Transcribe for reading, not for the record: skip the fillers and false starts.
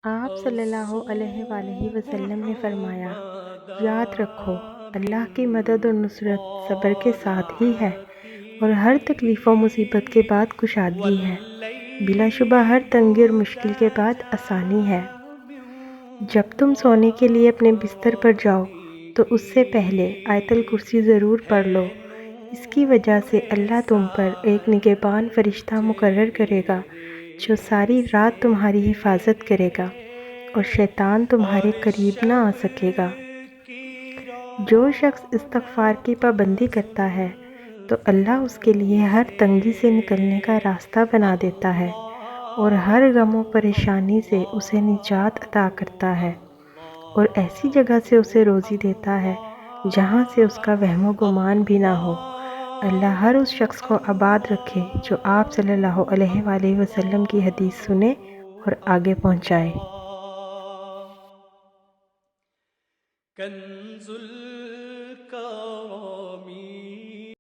آپ صلی اللہ علیہ وآلہ وسلم نے فرمایا، یاد رکھو اللہ کی مدد اور نصرت صبر کے ساتھ ہی ہے، اور ہر تکلیف و مصیبت کے بعد کشادگی ہے۔ بلا شبہ ہر تنگی اور مشکل کے بعد آسانی ہے۔ جب تم سونے کے لیے اپنے بستر پر جاؤ تو اس سے پہلے آیت الکرسی ضرور پڑھ لو۔ اس کی وجہ سے اللہ تم پر ایک نگہبان فرشتہ مقرر کرے گا جو ساری رات تمہاری حفاظت کرے گا اور شیطان تمہارے قریب نہ آ سکے گا۔ جو شخص استغفار کی پابندی کرتا ہے تو اللہ اس کے لیے ہر تنگی سے نکلنے کا راستہ بنا دیتا ہے اور ہر غم و پریشانی سے اسے نجات عطا کرتا ہے، اور ایسی جگہ سے اسے روزی دیتا ہے جہاں سے اس کا وہم و گمان بھی نہ ہو۔ اللہ ہر اس شخص کو آباد رکھے جو آپ صلی اللہ علیہ وآلہ وسلم کی حدیث سنے اور آگے پہنچائے۔ کنز الکائنات